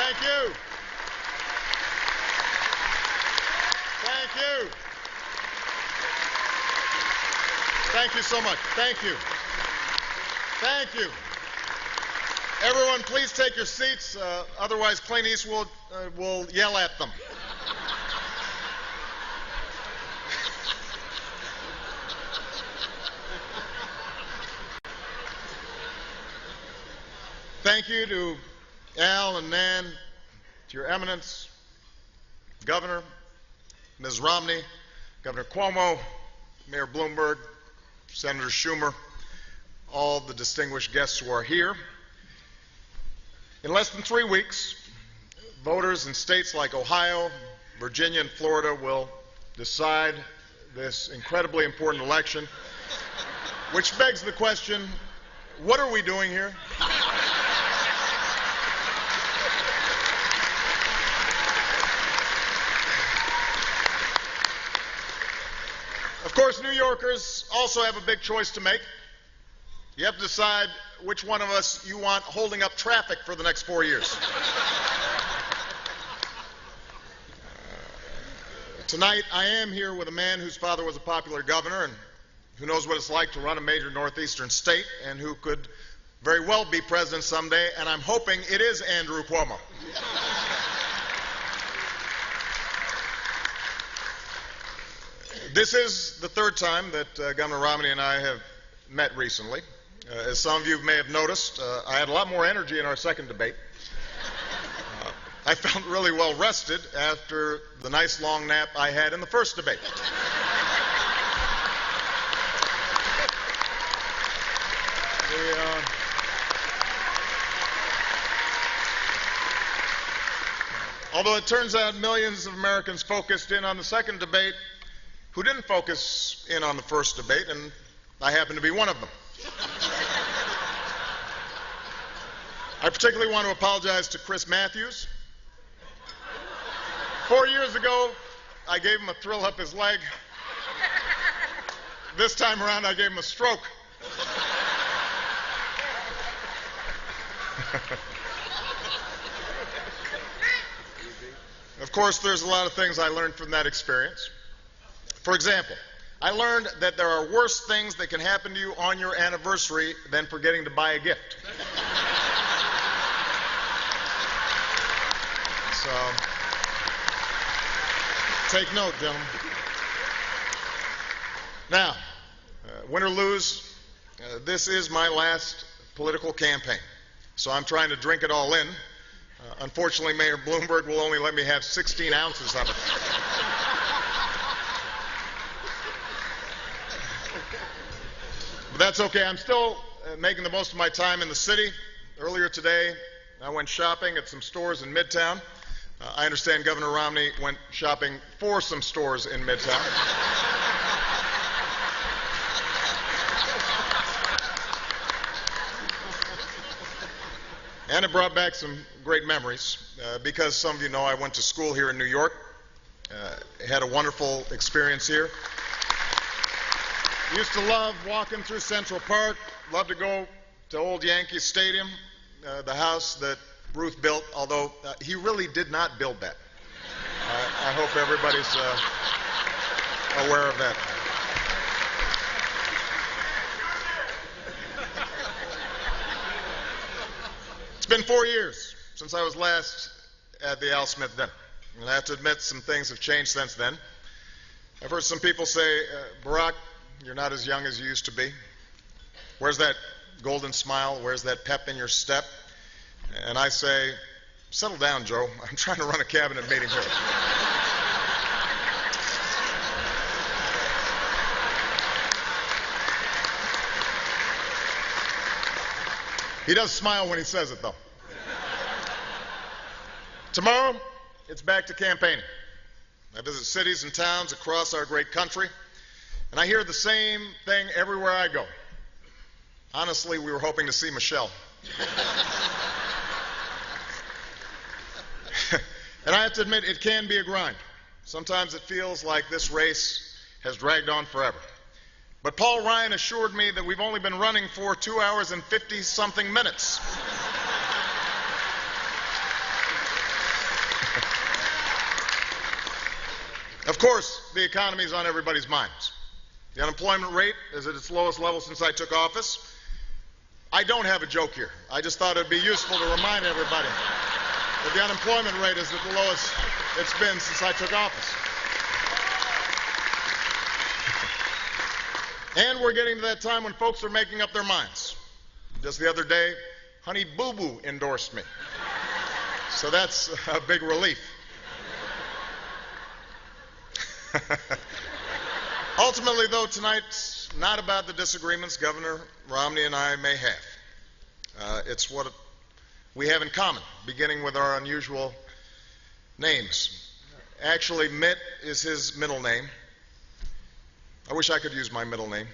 Thank you. Thank you. Thank you so much. Thank you. Thank you. Everyone, please take your seats. Otherwise, Clint Eastwood will yell at them. Thank you to Al and Nan, to Your Eminence, Governor, Ms. Romney, Governor Cuomo, Mayor Bloomberg, Senator Schumer, all the distinguished guests who are here. In less than 3 weeks, voters in states like Ohio, Virginia, and Florida will decide this incredibly important election, which begs the question, what are we doing here? Of course, New Yorkers also have a big choice to make. You have to decide which one of us you want holding up traffic for the next 4 years. Tonight, I am here with a man whose father was a popular governor and who knows what it's like to run a major northeastern state and who could very well be president someday, and I'm hoping it is Andrew Cuomo. This is the third time that Governor Romney and I have met recently. As some of you may have noticed, I had a lot more energy in our second debate. I felt really well rested after the nice long nap I had in the first debate. Although it turns out millions of Americans focused in on the second debate who didn't focus in on the first debate, and I happen to be one of them. I particularly want to apologize to Chris Matthews. 4 years ago, I gave him a thrill up his leg. This time around, I gave him a stroke. Of course, there's a lot of things I learned from that experience. For example, I learned that there are worse things that can happen to you on your anniversary than forgetting to buy a gift. So, take note, gentlemen. Now, win or lose, this is my last political campaign, so I'm trying to drink it all in. Unfortunately, Mayor Bloomberg will only let me have 16 ounces of it. But that's okay. I'm still making the most of my time in the city. Earlier today, I went shopping at some stores in Midtown. I understand Governor Romney went shopping for some stores in Midtown. And it brought back some great memories because some of you know I went to school here in New York. Had a wonderful experience here. Used to love walking through Central Park, loved to go to Old Yankee Stadium, the house that Ruth built, although he really did not build that. I hope everybody's aware of that. It's been 4 years since I was last at the Al Smith dinner, and I have to admit some things have changed since then. I've heard some people say, Barack, you're not as young as you used to be. Where's that golden smile? Where's that pep in your step? And I say, settle down, Joe. I'm trying to run a cabinet meeting here. He does smile when he says it, though. Tomorrow, it's back to campaigning. I visit cities and towns across our great country, and I hear the same thing everywhere I go. Honestly, we were hoping to see Michelle. And I have to admit, it can be a grind. Sometimes it feels like this race has dragged on forever. But Paul Ryan assured me that we've only been running for 2 hours and 50-something minutes. Of course, the economy is on everybody's minds. The unemployment rate is at its lowest level since I took office. I don't have a joke here. I just thought it would be useful to remind everybody that the unemployment rate is at the lowest it's been since I took office. And we're getting to that time when folks are making up their minds. Just the other day, Honey Boo Boo endorsed me. So that's a big relief. Ultimately, though, tonight's not about the disagreements Governor Romney and I may have. It's what we have in common, beginning with our unusual names. Actually, Mitt is his middle name. I wish I could use my middle name.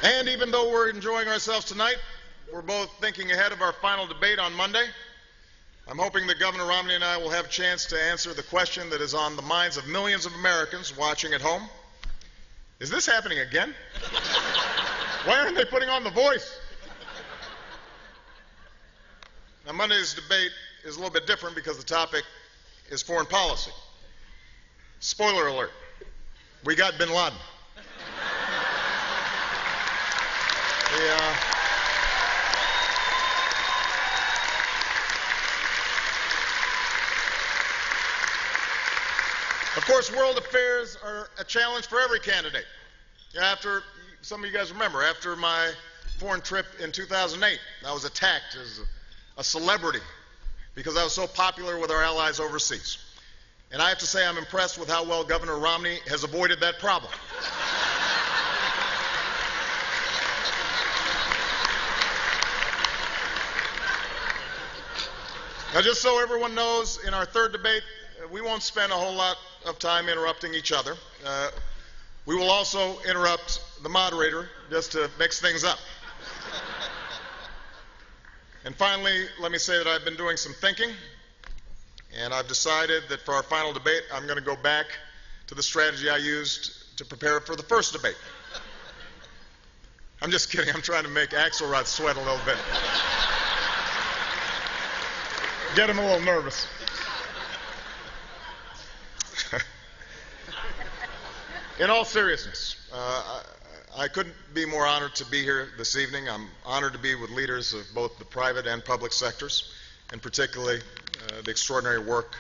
And even though we're enjoying ourselves tonight, we're both thinking ahead of our final debate on Monday. I'm hoping that Governor Romney and I will have a chance to answer the question that is on the minds of millions of Americans watching at home. Is this happening again? Why aren't they putting on The Voice? Now, Monday's debate is a little bit different because the topic is foreign policy. Spoiler alert, we got bin Laden. Of course, world affairs are a challenge for every candidate. After, some of you guys remember, after my foreign trip in 2008, I was attacked as a celebrity because I was so popular with our allies overseas. And I have to say I'm impressed with how well Governor Romney has avoided that problem. Now, just so everyone knows, in our third debate, we won't spend a whole lot of time interrupting each other. We will also interrupt the moderator just to mix things up. And finally, let me say that I've been doing some thinking, and I've decided that for our final debate, I'm going to go back to the strategy I used to prepare for the first debate. I'm just kidding. I'm trying to make Axelrod sweat a little bit. Get him a little nervous. In all seriousness, I couldn't be more honored to be here this evening. I'm honored to be with leaders of both the private and public sectors, and particularly the extraordinary work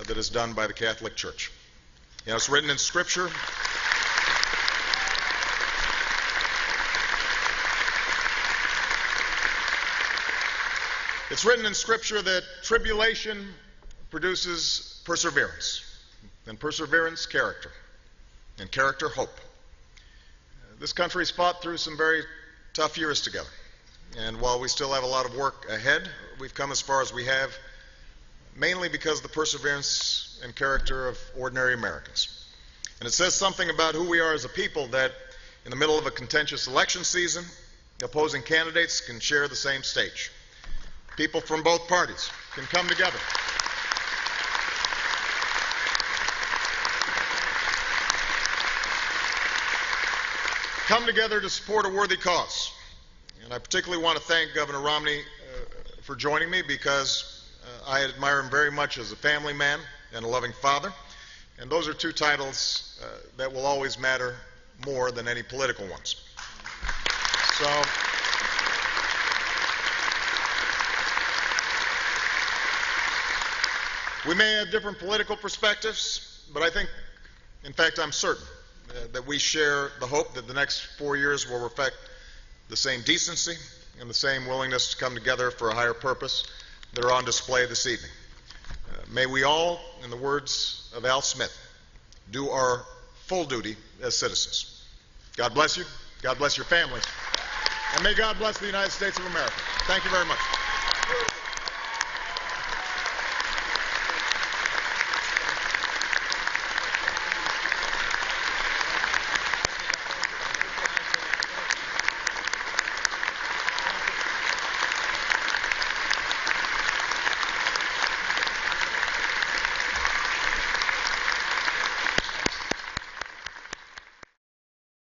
that is done by the Catholic Church. You know, it's written in Scripture. It's written in Scripture that tribulation produces perseverance, and perseverance, character, and character, hope. This country's fought through some very tough years together, and while we still have a lot of work ahead, we've come as far as we have mainly because of the perseverance and character of ordinary Americans. And it says something about who we are as a people that in the middle of a contentious election season, the opposing candidates can share the same stage. People from both parties can come together. Come together to support a worthy cause. And I particularly want to thank Governor Romney for joining me because I admire him very much as a family man and a loving father. And those are two titles that will always matter more than any political ones. So, we may have different political perspectives, but I think, in fact, I'm certain that we share the hope that the next 4 years will reflect the same decency and the same willingness to come together for a higher purpose that are on display this evening. May we all, in the words of Al Smith, do our full duty as citizens. God bless you. God bless your families. And may God bless the United States of America. Thank you very much.